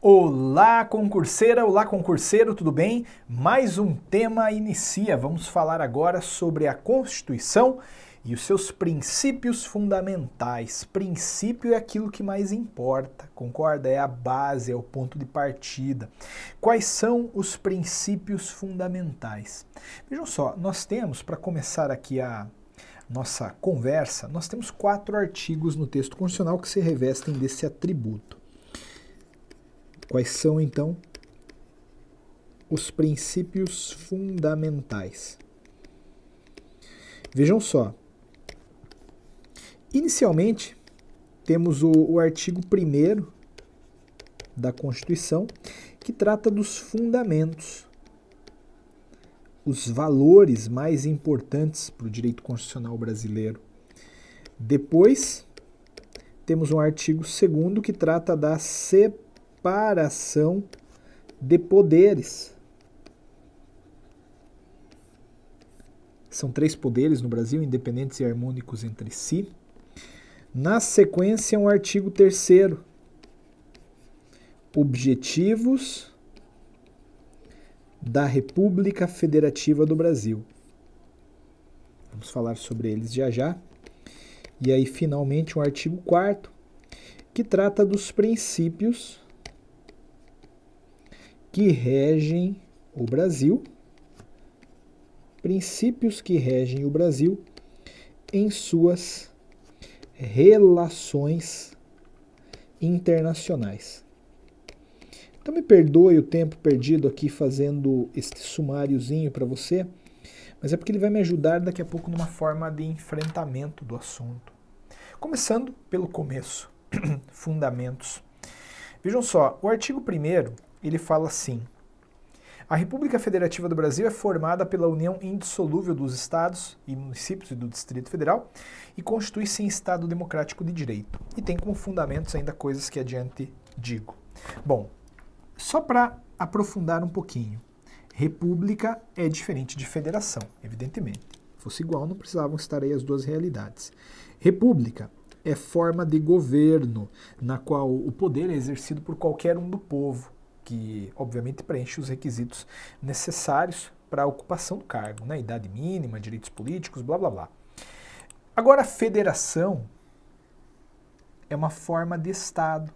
Olá, concurseira, olá, concurseiro, tudo bem? Mais um tema inicia. Vamos falar agora sobre a Constituição e os seus princípios fundamentais. Princípio é aquilo que mais importa, concorda? É a base, é o ponto de partida. Quais são os princípios fundamentais? Vejam só, nós temos, para começar aqui a nossa conversa, nós temos 4 artigos no texto constitucional que se revestem desse atributo. Quais são, então, os princípios fundamentais? Vejam só. Inicialmente, temos o artigo 1º da Constituição, que trata dos fundamentos, os valores mais importantes para o direito constitucional brasileiro. Depois, temos um artigo 2º que trata da separação de poderes. São 3 poderes no Brasil, independentes e harmônicos entre si. Na sequência, um artigo 3º, objetivos da República Federativa do Brasil. Vamos falar sobre eles já já. E aí, finalmente, um artigo 4º, que trata dos princípios que regem o Brasil, princípios que regem o Brasil em suas relações internacionais. Então me perdoe o tempo perdido aqui fazendo este sumáriozinho para você, mas é porque ele vai me ajudar daqui a pouco numa forma de enfrentamento do assunto. Começando pelo começo, fundamentos. Vejam só, o artigo 1º, ele fala assim: a República Federativa do Brasil é formada pela união indissolúvel dos estados e municípios e do Distrito Federal e constitui-se em Estado democrático de direito. E tem como fundamentos ainda coisas que adiante digo. Bom, só para aprofundar um pouquinho, república é diferente de federação, evidentemente. Se fosse igual, não precisavam estar aí as duas realidades. República é forma de governo, na qual o poder é exercido por qualquer um do povo, que obviamente preenche os requisitos necessários para a ocupação do cargo, né? Idade mínima, direitos políticos, blá blá blá. Agora, a federação é uma forma de Estado.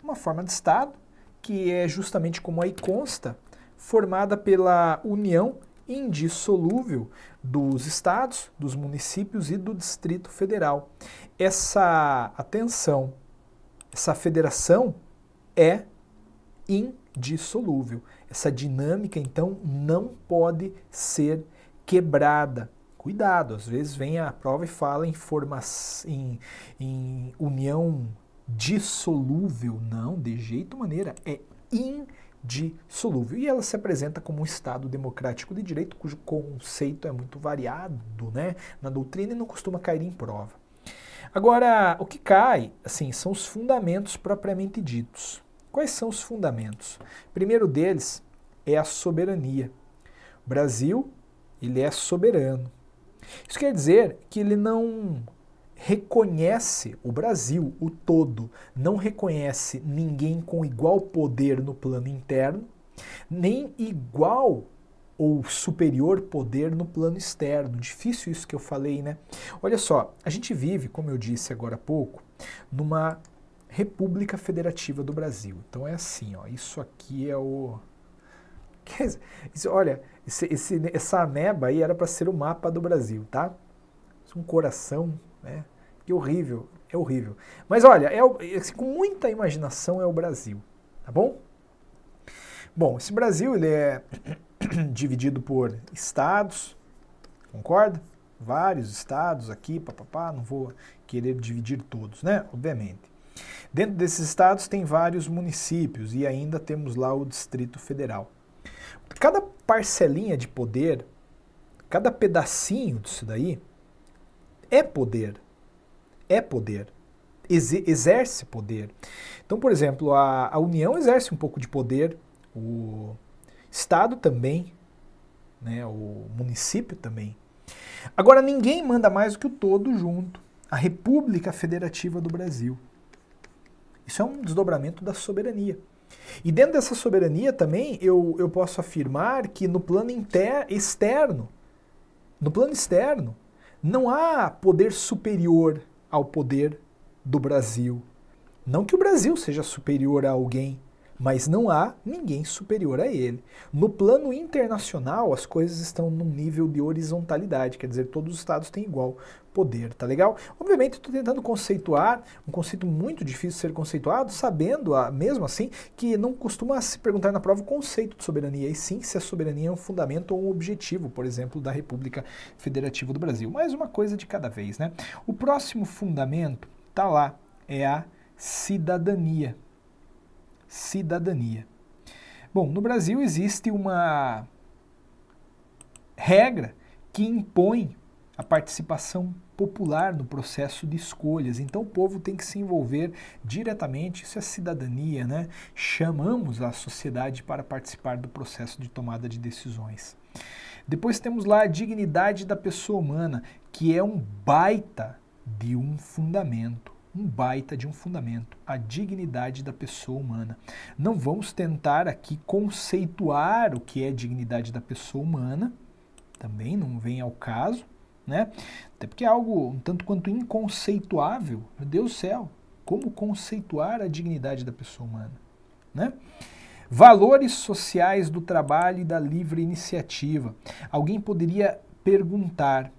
Uma forma de Estado que é justamente como aí consta, formada pela união indissolúvel dos estados, dos municípios e do Distrito Federal. Atenção, essa federação é indissolúvel. Essa dinâmica, então, não pode ser quebrada. Cuidado, às vezes vem a prova e fala em união dissolúvel. Não, de jeito maneira, é indissolúvel. E ela se apresenta como um Estado democrático de direito, cujo conceito é muito variado, né, na doutrina e não costuma cair em prova. Agora, o que cai, assim, são os fundamentos propriamente ditos. Quais são os fundamentos? O primeiro deles é a soberania. O Brasil, ele é soberano. Isso quer dizer que ele não reconhece o Brasil, o todo, não reconhece ninguém com igual poder no plano interno, nem igual ou superior poder no plano externo. Difícil isso que eu falei, né? Olha só, a gente vive, como eu disse agora há pouco, numa República Federativa do Brasil. Então é assim, ó, isso aqui é o... Olha, essa ameba aí era para ser o mapa do Brasil, tá? Um coração, né? Que horrível, é horrível. Mas olha, com muita imaginação é o Brasil, tá bom? Bom, esse Brasil ele é dividido por estados, concorda? Vários estados aqui, papapá, não vou querer dividir todos, né? Obviamente. Dentro desses estados tem vários municípios e ainda temos lá o Distrito Federal. Cada parcelinha de poder, cada pedacinho disso daí, é poder, exerce poder. Então, por exemplo, a União exerce um pouco de poder, o Estado também, né, o município também. Agora, ninguém manda mais do que o todo junto, a República Federativa do Brasil. Isso é um desdobramento da soberania. E dentro dessa soberania também eu posso afirmar que no plano externo, não há poder superior ao poder do Brasil. Não que o Brasil seja superior a alguém, mas não há ninguém superior a ele. No plano internacional, as coisas estão num nível de horizontalidade, quer dizer, todos os estados têm igual poder, tá legal? Obviamente, estou tentando conceituar, um conceito muito difícil de ser conceituado, sabendo, mesmo assim, que não costuma se perguntar na prova o conceito de soberania, e sim se a soberania é um fundamento ou um objetivo, por exemplo, da República Federativa do Brasil. Mais uma coisa de cada vez, né? O próximo fundamento tá lá, é a cidadania. Cidadania. Bom, no Brasil existe uma regra que impõe a participação popular no processo de escolhas. Então o povo tem que se envolver diretamente, isso é cidadania, né? Chamamos a sociedade para participar do processo de tomada de decisões. Depois temos lá a dignidade da pessoa humana, que é um baita de um fundamento. A dignidade da pessoa humana. Não vamos tentar aqui conceituar o que é dignidade da pessoa humana, também não vem ao caso, né? Até porque é algo um tanto quanto inconceituável. Meu Deus do céu, como conceituar a dignidade da pessoa humana, né? Valores sociais do trabalho e da livre iniciativa. Alguém poderia perguntar,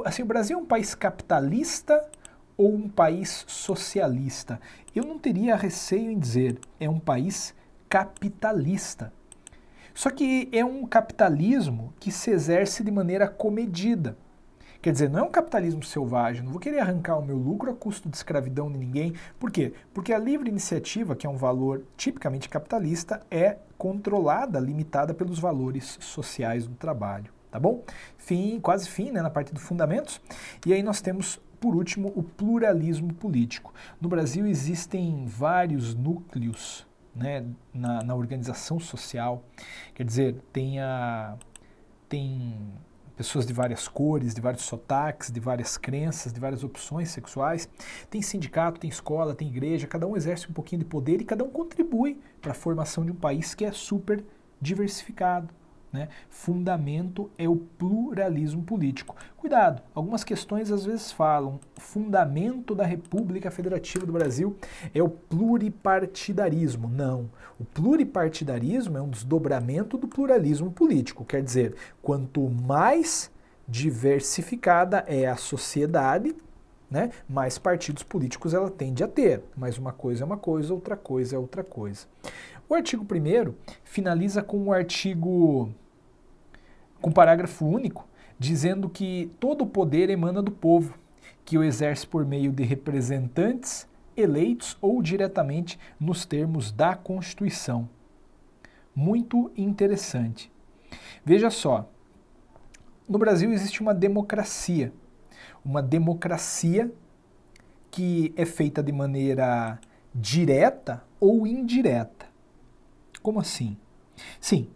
assim, o Brasil é um país capitalista ou um país socialista? Eu não teria receio em dizer, é um país capitalista. Só que é um capitalismo que se exerce de maneira comedida. Quer dizer, não é um capitalismo selvagem, não vou querer arrancar o meu lucro a custo de escravidão de ninguém. Por quê? Porque a livre iniciativa, que é um valor tipicamente capitalista, é controlada, limitada pelos valores sociais do trabalho. Tá bom? Quase fim, né, na parte dos fundamentos. E aí nós temos, por último, o pluralismo político. No Brasil existem vários núcleos, né, na organização social. Quer dizer, tem pessoas de várias cores, de vários sotaques, de várias crenças, de várias opções sexuais. Tem sindicato, tem escola, tem igreja, cada um exerce um pouquinho de poder e cada um contribui para a formação de um país que é super diversificado. Né? Fundamento é o pluralismo político. Cuidado, algumas questões às vezes falam, o fundamento da República Federativa do Brasil é o pluripartidarismo. Não, o pluripartidarismo é um desdobramento do pluralismo político, quer dizer, quanto mais diversificada é a sociedade, né, mais partidos políticos ela tende a ter, mas uma coisa é uma coisa, outra coisa é outra coisa. O artigo 1º finaliza com com parágrafo único, dizendo que todo o poder emana do povo, que o exerce por meio de representantes eleitos ou diretamente nos termos da Constituição. Muito interessante. Veja só, no Brasil existe uma democracia que é feita de maneira direta ou indireta. Como assim? Sim,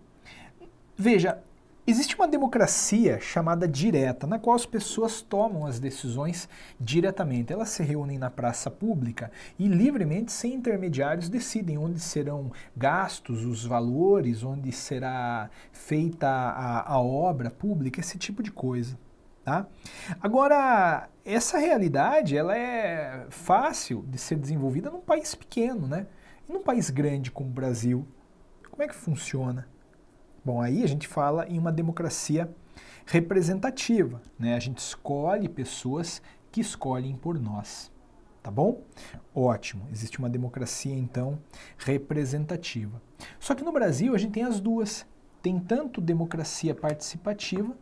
veja, existe uma democracia chamada direta, na qual as pessoas tomam as decisões diretamente. Elas se reúnem na praça pública e livremente, sem intermediários, decidem onde serão gastos os valores, onde será feita a obra pública, esse tipo de coisa. Tá? Agora, essa realidade ela é fácil de ser desenvolvida num país pequeno, né? E num país grande como o Brasil, como é que funciona? Bom, aí a gente fala em uma democracia representativa, né? A gente escolhe pessoas que escolhem por nós, tá bom? Ótimo, existe uma democracia, então, representativa. Só que no Brasil a gente tem as duas. Tem tanto democracia participativa,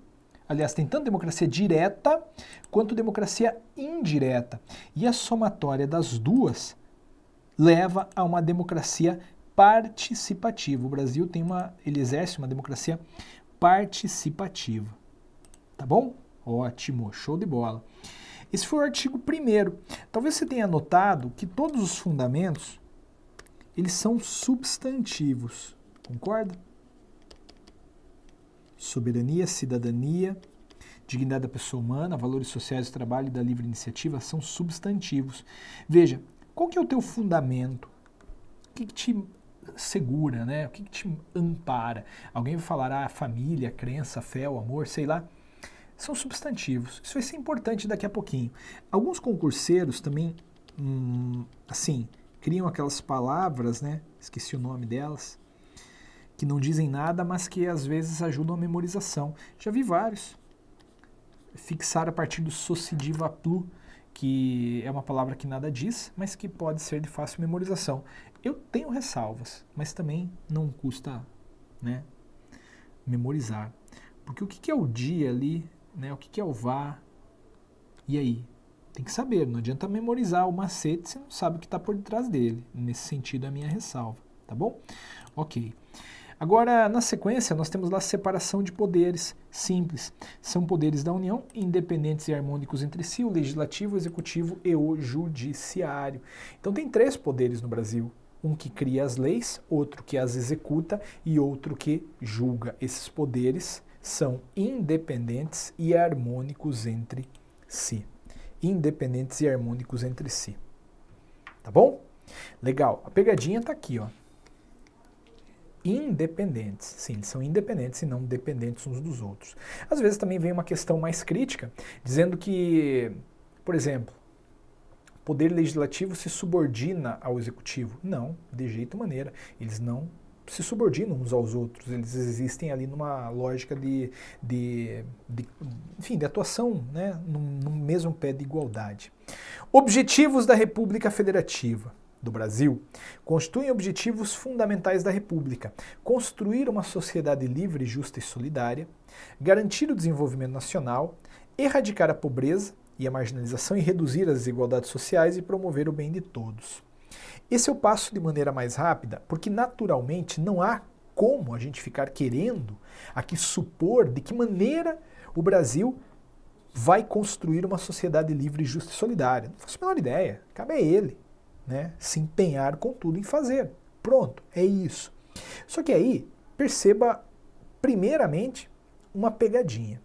aliás, tem tanto democracia direta quanto democracia indireta. E a somatória das duas leva a uma democracia participativa. O Brasil ele exerce uma democracia participativa. Tá bom? Ótimo, show de bola. Esse foi o artigo 1º. Talvez você tenha notado que todos os fundamentos, eles são substantivos. Concorda? Soberania, cidadania, dignidade da pessoa humana, valores sociais do trabalho e da livre iniciativa são substantivos. Veja, qual que é o teu fundamento? O que te segura, né? O que te ampara? Alguém vai falar, família, crença, fé, o amor, sei lá. São substantivos. Isso vai ser importante daqui a pouquinho. Alguns concurseiros também, assim, criam aquelas palavras, né? Esqueci o nome delas, que não dizem nada, mas que às vezes ajudam a memorização. Já vi vários. Fixar a partir do socidiva plu, que é uma palavra que nada diz, mas que pode ser de fácil memorização. Eu tenho ressalvas, mas também não custa, né, memorizar. Porque o que é o dia ali, né, o que é o vá, e aí? Tem que saber, não adianta memorizar o macete se não sabe o que está por detrás dele. Nesse sentido é a minha ressalva, tá bom? Ok. Agora, na sequência, nós temos lá a separação de poderes simples. São poderes da União, independentes e harmônicos entre si, o legislativo, o executivo e o judiciário. Então tem 3 poderes no Brasil. Um que cria as leis, outro que as executa e outro que julga. Esses poderes são independentes e harmônicos entre si. Independentes e harmônicos entre si. Tá bom? Legal. A pegadinha está aqui, ó. Independentes. Sim, eles são independentes e não dependentes uns dos outros. Às vezes também vem uma questão mais crítica, dizendo que, por exemplo, o poder legislativo se subordina ao executivo. Não, de jeito maneira. Eles não se subordinam uns aos outros. Eles existem ali numa lógica de atuação, né, no mesmo pé de igualdade. Objetivos da República Federativa do Brasil constituem objetivos fundamentais da República: construir uma sociedade livre, justa e solidária, garantir o desenvolvimento nacional, erradicar a pobreza e a marginalização e reduzir as desigualdades sociais e promover o bem de todos. Esse eu passo de maneira mais rápida, porque naturalmente não há como a gente ficar querendo aqui supor de que maneira o Brasil vai construir uma sociedade livre, justa e solidária. Não faço a menor ideia, cabe a ele, né, se empenhar com tudo em fazer. Pronto, é isso. Só que aí, perceba primeiramente uma pegadinha.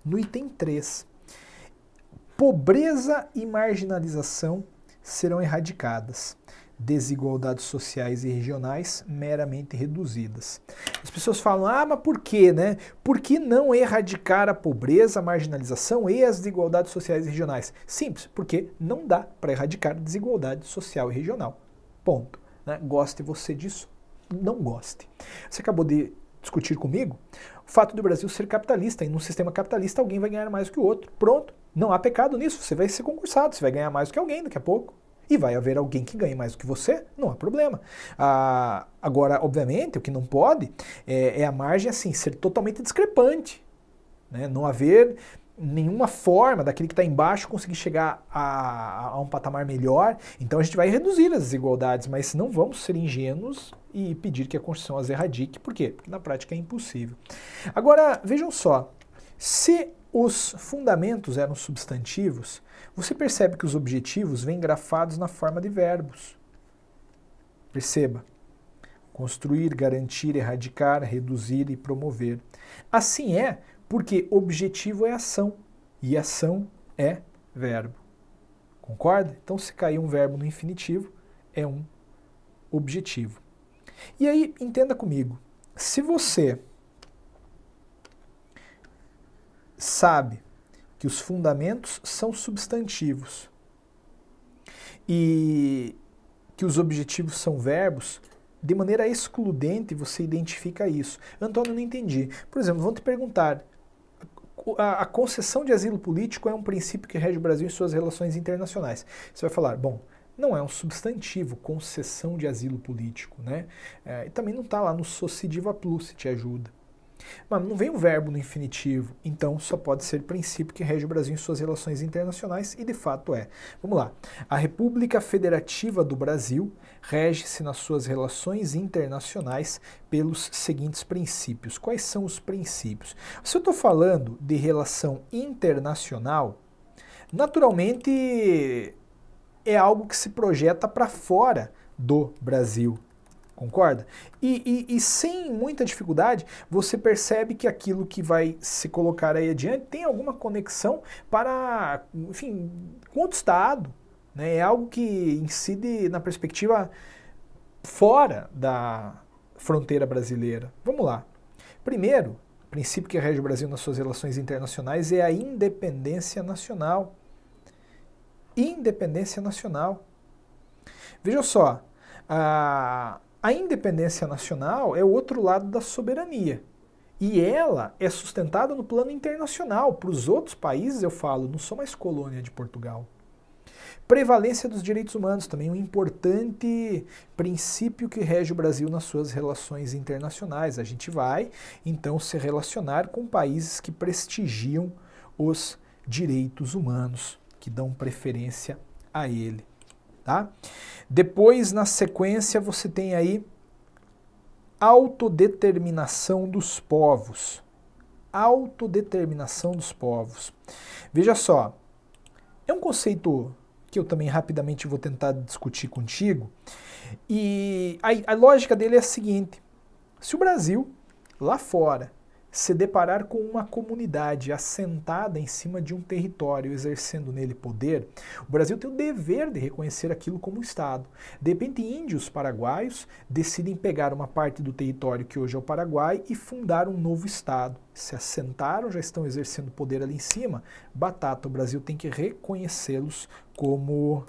No item 3, pobreza e marginalização serão erradicadas, desigualdades sociais e regionais meramente reduzidas. As pessoas falam, mas por quê, né? Por que não erradicar a pobreza, a marginalização e as desigualdades sociais e regionais? Simples, porque não dá para erradicar a desigualdade social e regional. Ponto. Né? Goste você disso? Não goste. Você acabou de discutir comigo o fato do Brasil ser capitalista, e num sistema capitalista alguém vai ganhar mais do que o outro. Pronto. Não há pecado nisso. Você vai ser concursado, você vai ganhar mais do que alguém daqui a pouco. E vai haver alguém que ganhe mais do que você, não há problema. Agora, obviamente, o que não pode é a margem assim, ser totalmente discrepante. Né? Não haver nenhuma forma daquele que está embaixo conseguir chegar a um patamar melhor. Então a gente vai reduzir as desigualdades, mas não vamos ser ingênuos e pedir que a Constituição as erradique. Por quê? Porque na prática é impossível. Agora, vejam só, se os fundamentos eram substantivos, você percebe que os objetivos vêm grafados na forma de verbos. Perceba. Construir, garantir, erradicar, reduzir e promover. Assim é porque objetivo é ação e ação é verbo. Concorda? Então, se cair um verbo no infinitivo, é um objetivo. E aí, entenda comigo. Se você sabe que os fundamentos são substantivos e que os objetivos são verbos, de maneira excludente você identifica isso. Antônio, não entendi. Por exemplo, vão te perguntar, a concessão de asilo político é um princípio que rege o Brasil em suas relações internacionais. Você vai falar, bom, não é um substantivo, concessão de asilo político, né? E também não está lá no socidiva plus, se te ajuda. Mas não vem um verbo no infinitivo, então só pode ser princípio que rege o Brasil em suas relações internacionais, e de fato é. Vamos lá. A República Federativa do Brasil rege-se nas suas relações internacionais pelos seguintes princípios. Quais são os princípios? Se eu estou falando de relação internacional, naturalmente é algo que se projeta para fora do Brasil. Concorda? E sem muita dificuldade, você percebe que aquilo que vai se colocar aí adiante tem alguma conexão para, enfim, com outro Estado. Né? É algo que incide na perspectiva fora da fronteira brasileira. Vamos lá. Primeiro, o princípio que rege o Brasil nas suas relações internacionais é a independência nacional. Independência nacional. Veja só, a independência nacional é o outro lado da soberania. E ela é sustentada no plano internacional. Para os outros países, eu falo, não sou mais colônia de Portugal. Prevalência dos direitos humanos, também um importante princípio que rege o Brasil nas suas relações internacionais. A gente vai, então, se relacionar com países que prestigiam os direitos humanos, que dão preferência a ele. Tá? Depois, na sequência, você tem aí autodeterminação dos povos. Autodeterminação dos povos. Veja só, é um conceito que eu também rapidamente vou tentar discutir contigo, e a lógica dele é a seguinte: se o Brasil, lá fora, se deparar com uma comunidade assentada em cima de um território, exercendo nele poder, o Brasil tem o dever de reconhecer aquilo como Estado. De repente, índios paraguaios decidem pegar uma parte do território que hoje é o Paraguai e fundar um novo Estado. Se assentaram, já estão exercendo poder ali em cima, batata, o Brasil tem que reconhecê-los como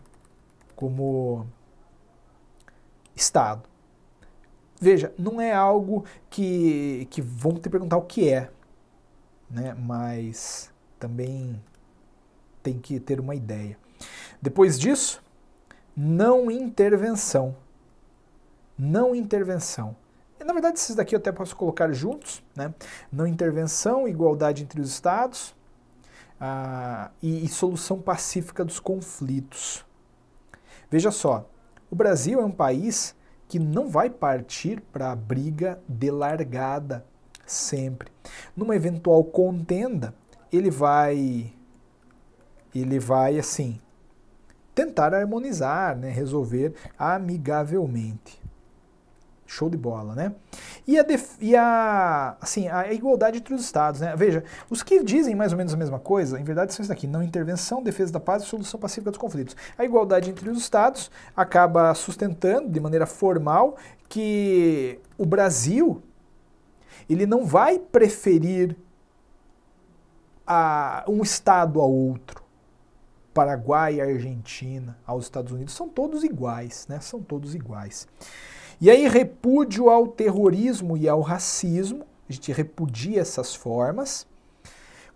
Estado. Veja, não é algo que vão te perguntar o que é, né? Mas também tem que ter uma ideia. Depois disso, não intervenção. Não intervenção. E, na verdade, esses daqui eu até posso colocar juntos, né? Não intervenção, igualdade entre os Estados e solução pacífica dos conflitos. Veja só, o Brasil é um país que não vai partir para a briga de largada sempre. Numa eventual contenda, ele vai assim tentar harmonizar, né, resolver amigavelmente. Show de bola, né? E a igualdade entre os Estados, né? Veja, os que dizem mais ou menos a mesma coisa, em verdade são isso daqui: não intervenção, defesa da paz e solução pacífica dos conflitos. A igualdade entre os Estados acaba sustentando de maneira formal que o Brasil ele não vai preferir um Estado a outro. Paraguai e Argentina aos Estados Unidos são todos iguais, né? São todos iguais. E aí, repúdio ao terrorismo e ao racismo, a gente repudia essas formas,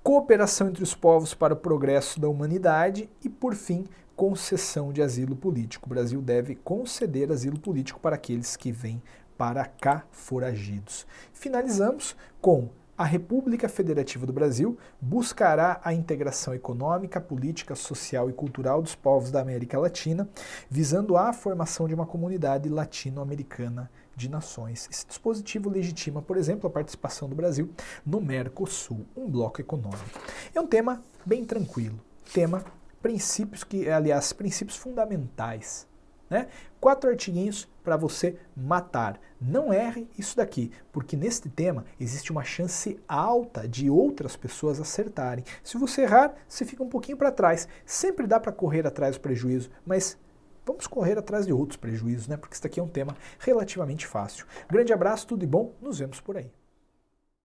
cooperação entre os povos para o progresso da humanidade e, por fim, concessão de asilo político. O Brasil deve conceder asilo político para aqueles que vêm para cá foragidos. Finalizamos com: a República Federativa do Brasil buscará a integração econômica, política, social e cultural dos povos da América Latina, visando a formação de uma comunidade latino-americana de nações. Esse dispositivo legitima, por exemplo, a participação do Brasil no Mercosul, um bloco econômico. É um tema bem tranquilo, princípios fundamentais. Né? 4 artiguinhos para você matar. Não erre isso daqui, porque neste tema existe uma chance alta de outras pessoas acertarem. Se você errar, você fica um pouquinho para trás. Sempre dá para correr atrás do prejuízo, mas vamos correr atrás de outros prejuízos, né? Porque isso daqui é um tema relativamente fácil. Grande abraço, tudo de bom, nos vemos por aí.